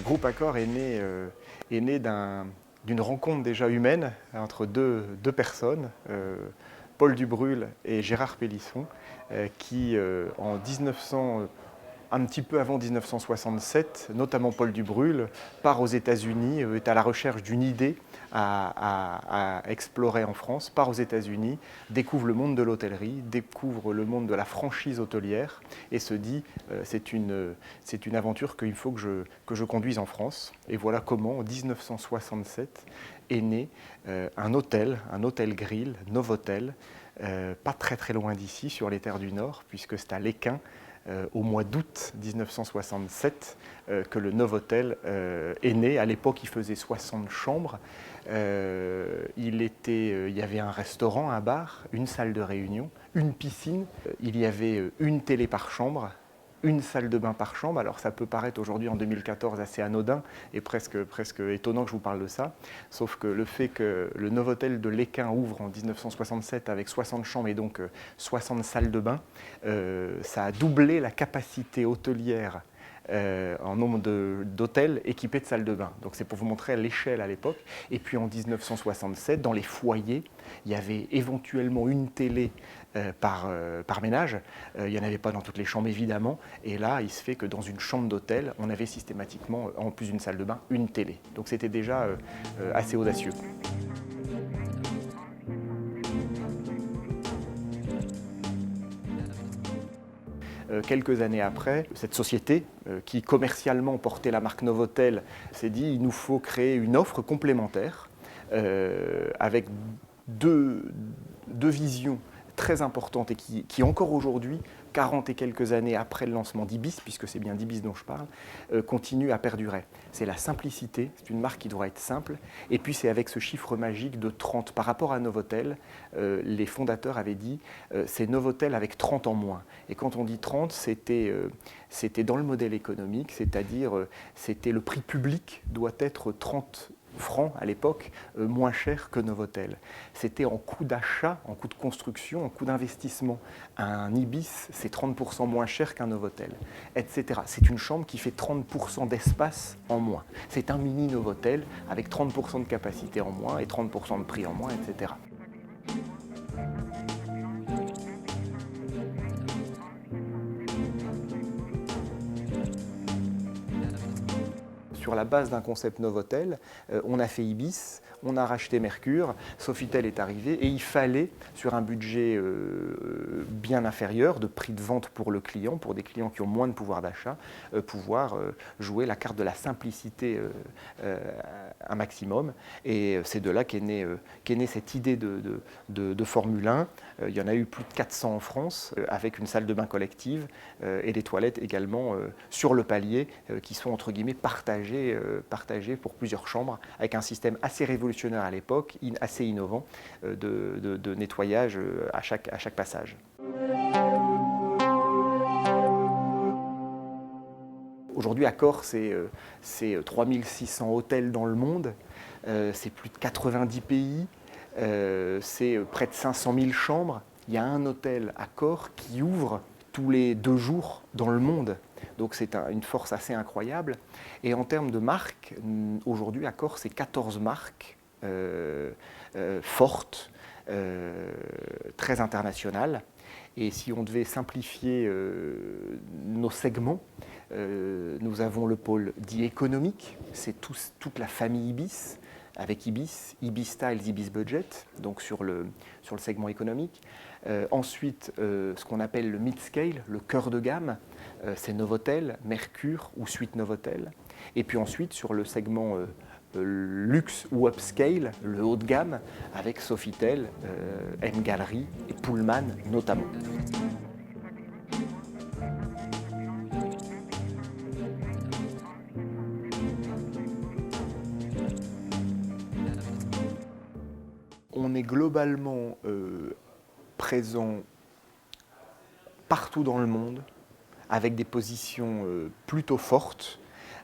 groupe Accor est né d'une rencontre déjà humaine entre deux personnes, Paul Dubrul et Gérard Pélisson, qui en 1900, un petit peu avant 1967, notamment Paul Dubrul, part aux États-Unis, est à la recherche d'une idée à explorer en France, part aux États-Unis, découvre le monde de l'hôtellerie, découvre le monde de la franchise hôtelière et se dit c'est une aventure qu'il faut que je conduise en France. Et voilà comment, en 1967, est né un hôtel grill, Novotel, pas très loin d'ici, sur les terres du Nord, puisque c'est à Lesquin, au mois d'août 1967 que le Novotel est né. À l'époque, il faisait 60 chambres. Il y avait un restaurant, un bar, une salle de réunion, une piscine. Il y avait une télé par chambre, une salle de bain par chambre. Alors ça peut paraître aujourd'hui en 2014 assez anodin et presque étonnant que je vous parle de ça. Sauf que le fait que le Novotel de Lesquin ouvre en 1967 avec 60 chambres et donc 60 salles de bain, ça a doublé la capacité hôtelière en nombre d'hôtels équipés de salles de bain. Donc c'est pour vous montrer l'échelle à l'époque. Et puis en 1967, dans les foyers, il y avait éventuellement une télé par ménage. Il n'y en avait pas dans toutes les chambres évidemment. Et là, il se fait que dans une chambre d'hôtel, on avait systématiquement, en plus d'une salle de bain, une télé. Donc c'était déjà assez audacieux. Quelques années après, cette société qui commercialement portait la marque Novotel s'est dit il nous faut créer une offre complémentaire avec deux visions très importantes et qui encore aujourd'hui, 40 et quelques années après le lancement d'Ibis, puisque c'est bien d'Ibis dont je parle, continue à perdurer. C'est la simplicité, c'est une marque qui doit être simple, et puis c'est avec ce chiffre magique de 30. Par rapport à Novotel, les fondateurs avaient dit c'est Novotel avec 30 en moins. Et quand on dit 30, c'était dans le modèle économique, c'est-à-dire c'était le prix public doit être 30 francs à l'époque, moins cher que Novotel. C'était en coût d'achat, en coût de construction, en coût d'investissement. Un Ibis, c'est 30% moins cher qu'un Novotel, etc. C'est une chambre qui fait 30% d'espace en moins. C'est un mini Novotel avec 30% de capacité en moins et 30% de prix en moins, etc. Sur la base d'un concept Novotel, on a fait Ibis, on a racheté Mercure, Sofitel est arrivé et il fallait, sur un budget bien inférieur de prix de vente pour le client, pour des clients qui ont moins de pouvoir d'achat, pouvoir jouer la carte de la simplicité un maximum. Et c'est de là qu'est née cette idée de Formule 1. Il y en a eu plus de 400 en France, avec une salle de bain collective et des toilettes également sur le palier qui sont entre guillemets partagées pour plusieurs chambres, avec un système assez révolutionnaire à l'époque, assez innovant, de nettoyage à chaque passage. Aujourd'hui, Accor, c'est 3600 hôtels dans le monde, c'est plus de 90 pays, c'est près de 500 000 chambres. Il y a un hôtel Accor qui ouvre tous les 2 jours dans le monde. Donc c'est une force assez incroyable. Et en termes de marques, aujourd'hui, Accor, c'est 14 marques fortes, très internationales. Et si on devait simplifier nos segments, nous avons le pôle dit économique, c'est toute la famille Ibis, avec Ibis, Ibis Styles, Ibis Budget, donc sur le segment économique. Ensuite, ce qu'on appelle le mid-scale, le cœur de gamme, c'est Novotel, Mercure ou Suite Novotel. Et puis ensuite, sur le segment luxe ou upscale, le haut de gamme, avec Sofitel, M Gallery et Pullman notamment. On est globalement présent partout dans le monde, avec des positions plutôt fortes,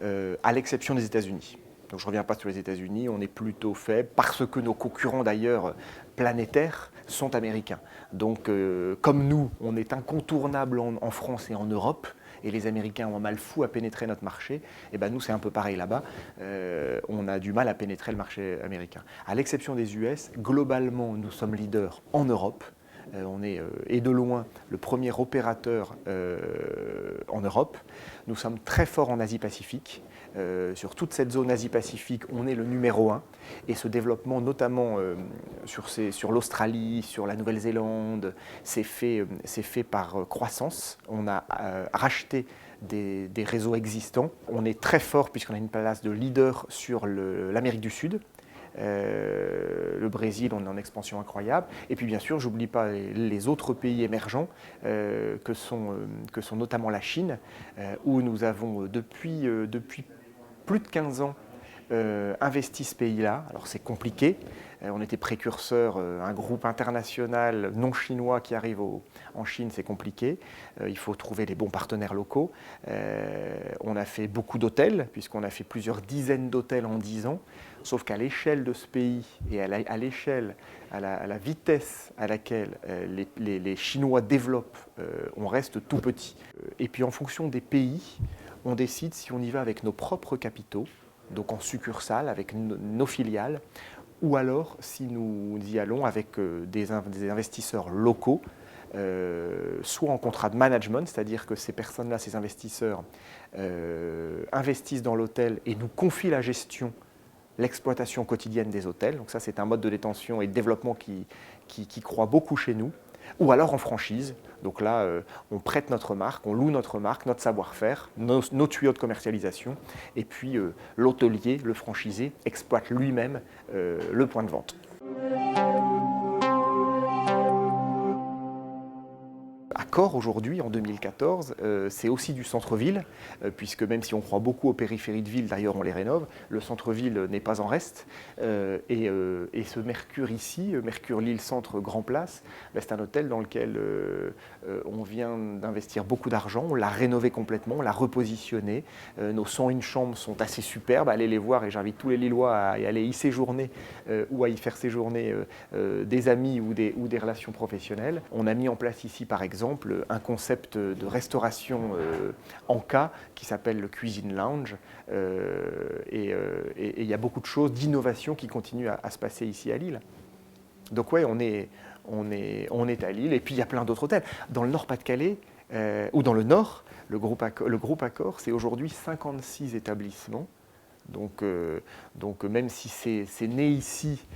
à l'exception des États-Unis. Donc je ne reviens pas sur les États-Unis, on est plutôt faible, parce que nos concurrents d'ailleurs planétaires sont américains. Donc comme nous, on est incontournable en France et en Europe, et les Américains ont un mal fou à pénétrer notre marché, et ben nous c'est un peu pareil là-bas, on a du mal à pénétrer le marché américain. À l'exception des US, globalement nous sommes leaders en Europe. On est, et de loin, le premier opérateur en Europe. Nous sommes très forts en Asie-Pacifique. Sur toute cette zone Asie-Pacifique, on est le numéro 1. Et ce développement, notamment sur l'Australie, sur la Nouvelle-Zélande, c'est fait par croissance. On a racheté des réseaux existants. On est très fort puisqu'on a une place de leader sur l'Amérique du Sud. Le Brésil, on est en expansion incroyable. Et puis bien sûr, j'oublie pas les autres pays émergents que sont notamment la Chine, où nous avons depuis plus de 15 ans investi ce pays-là. Alors c'est compliqué. On était précurseur, un groupe international non chinois qui arrive en Chine, c'est compliqué. Il faut trouver les bons partenaires locaux. On a fait beaucoup d'hôtels, puisqu'on a fait plusieurs dizaines d'hôtels en 10 ans. Sauf qu'à l'échelle de ce pays et à l'échelle, à la vitesse à laquelle les Chinois développent, on reste tout petit. Et puis en fonction des pays, on décide si on y va avec nos propres capitaux, donc en succursale, avec nos filiales, ou alors si nous y allons avec des investisseurs locaux, soit en contrat de management, c'est-à-dire que ces personnes-là, ces investisseurs, investissent dans l'hôtel et nous confient la gestion, l'exploitation quotidienne des hôtels. Donc ça, c'est un mode de détention et de développement qui croît beaucoup chez nous. Ou alors en franchise. Donc là, on prête notre marque, on loue notre marque, notre savoir-faire, nos tuyaux de commercialisation. Et puis l'hôtelier, le franchisé, exploite lui-même le point de vente. Accor aujourd'hui, en 2014, c'est aussi du centre-ville, puisque même si on croit beaucoup aux périphéries de ville, d'ailleurs on les rénove, le centre-ville n'est pas en reste. Et ce Mercure ici, Mercure Lille Centre Grand Place, c'est un hôtel dans lequel on vient d'investir beaucoup d'argent, on l'a rénové complètement, on l'a repositionné. Nos 101 chambres sont assez superbes, allez les voir et j'invite tous les Lillois à y aller y séjourner ou à y faire séjourner des amis ou des relations professionnelles. On a mis en place ici par exemple un concept de restauration en cas qui s'appelle le Cuisine Lounge et il y a beaucoup de choses d'innovation qui continuent à se passer ici à Lille. Donc ouais, on est à Lille et puis il y a plein d'autres hôtels. Dans le Nord-Pas-de-Calais ou dans le Nord, le groupe Accor, c'est aujourd'hui 56 établissements. Donc même si c'est né ici,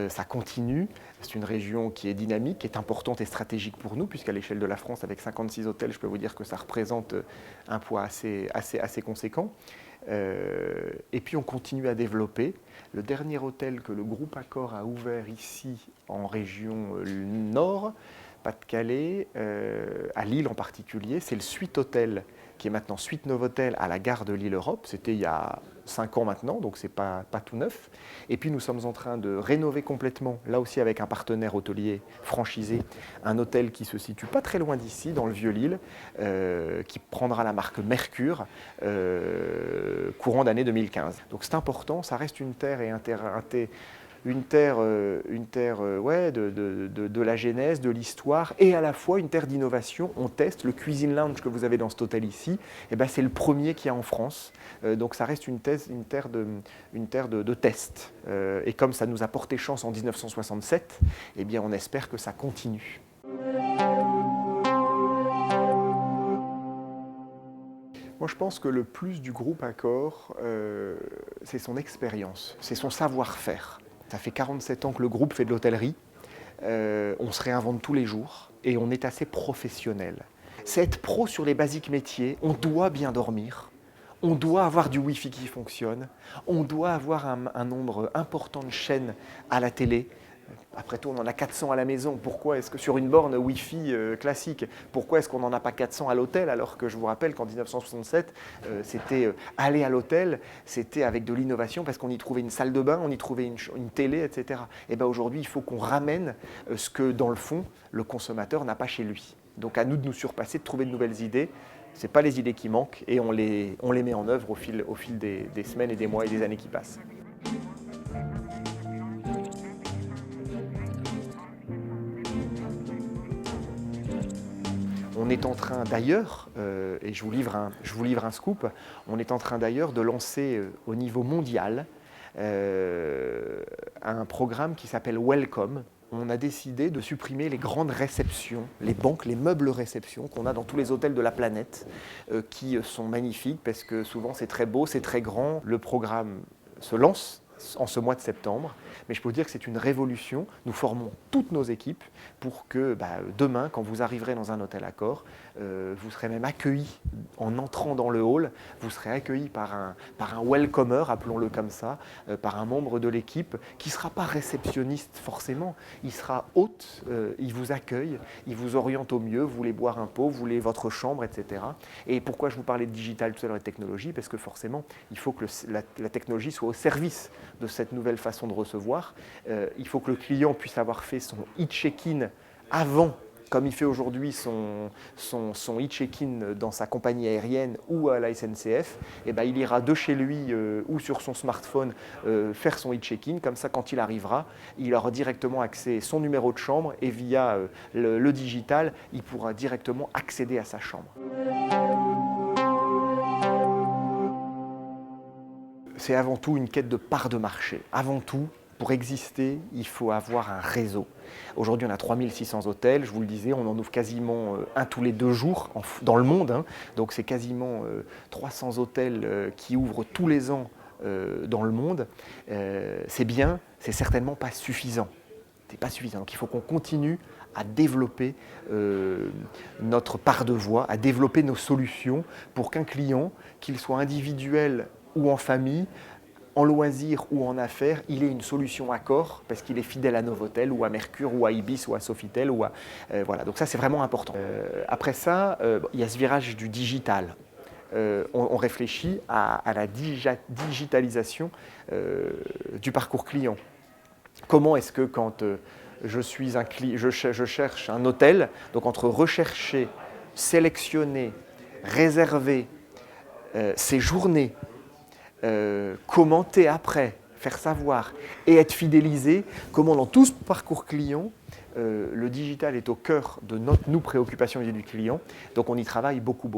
ça continue. C'est une région qui est dynamique, qui est importante et stratégique pour nous, puisqu'à l'échelle de la France, avec 56 hôtels, je peux vous dire que ça représente un poids assez conséquent. Et puis on continue à développer. Le dernier hôtel que le groupe Accor a ouvert ici, en région Nord, Pas-de-Calais, à Lille en particulier, c'est le Suite Hôtel, qui est maintenant Suite Novotel à la gare de Lille-Europe. C'était il y a 5 ans maintenant, donc c'est pas tout neuf. Et puis nous sommes en train de rénover complètement, là aussi avec un partenaire hôtelier franchisé, un hôtel qui se situe pas très loin d'ici, dans le Vieux-Lille, qui prendra la marque Mercure, courant d'année 2015. Donc c'est important, ça reste une terre et une terre ouais, de la genèse, de l'histoire, et à la fois une terre d'innovation. On teste le Cuisine Lounge que vous avez dans cet hôtel ici, et ben c'est le premier qu'il y a en France. Donc ça reste une terre de test. Et comme ça nous a porté chance en 1967, eh bien on espère que ça continue. Moi, je pense que le plus du groupe Accor, c'est son expérience, c'est son savoir-faire. Ça fait 47 ans que le groupe fait de l'hôtellerie, on se réinvente tous les jours et on est assez professionnel. C'est être pro sur les basiques métiers, on doit bien dormir, on doit avoir du Wi-Fi qui fonctionne, on doit avoir un nombre important de chaînes à la télé. Après tout, on en a 400 à la maison. Pourquoi est-ce que sur une borne Wi-Fi classique, pourquoi est-ce qu'on n'en a pas 400 à l'hôtel, alors que je vous rappelle qu'en 1967, c'était aller à l'hôtel, c'était avec de l'innovation parce qu'on y trouvait une salle de bain, on y trouvait une télé, etc. Et bien aujourd'hui, il faut qu'on ramène ce que, dans le fond, le consommateur n'a pas chez lui. Donc à nous de nous surpasser, de trouver de nouvelles idées. Ce n'est pas les idées qui manquent et on les met en œuvre au fil des semaines et des mois et des années qui passent. On est en train d'ailleurs, et je vous livre un scoop, on est en train d'ailleurs de lancer au niveau mondial un programme qui s'appelle Welcome. On a décidé de supprimer les grandes réceptions, les banques, les meubles réceptions qu'on a dans tous les hôtels de la planète, qui sont magnifiques parce que souvent c'est très beau, c'est très grand. Le programme se lance en ce mois de septembre, mais je peux vous dire que c'est une révolution. Nous formons toutes nos équipes pour que demain, quand vous arriverez dans un hôtel Accor, vous serez même accueillis en entrant dans le hall, vous serez accueillis par un welcomer, appelons-le comme ça, par un membre de l'équipe qui ne sera pas réceptionniste forcément, il sera hôte, il vous accueille, il vous oriente au mieux, vous voulez boire un pot, vous voulez votre chambre, etc. Et pourquoi je vous parlais de digital tout à l'heure et de technologie? Parce que forcément, il faut que la technologie soit au service de cette nouvelle façon de recevoir. Il faut que le client puisse avoir fait son e-check-in avant, comme il fait aujourd'hui son e-check-in dans sa compagnie aérienne ou à la SNCF, et il ira de chez lui ou sur son smartphone faire son e-check-in. Comme ça, quand il arrivera, il aura directement accès à son numéro de chambre et via le digital, il pourra directement accéder à sa chambre. C'est avant tout une quête de part de marché. Avant tout, pour exister, il faut avoir un réseau. Aujourd'hui, on a 3600 hôtels, je vous le disais, on en ouvre quasiment un tous les 2 jours dans le monde. Donc c'est quasiment 300 hôtels qui ouvrent tous les ans dans le monde. C'est bien, c'est certainement pas suffisant. C'est pas suffisant. Donc il faut qu'on continue à développer notre part de voix, à développer nos solutions pour qu'un client, qu'il soit individuel ou en famille, en loisir ou en affaires, il ait une solution Accor parce qu'il est fidèle à Novotel ou à Mercure ou à Ibis ou à Sofitel. Voilà. Donc ça, c'est vraiment important. Après ça, il y a ce virage du digital. On réfléchit à la digitalisation du parcours client. Comment est-ce que quand je cherche un hôtel, donc entre rechercher, sélectionner, réserver, séjourner, commenter après, faire savoir et être fidélisé, comment dans tout ce parcours client, le digital est au cœur de nos préoccupations vis-à-vis du client. Donc on y travaille beaucoup.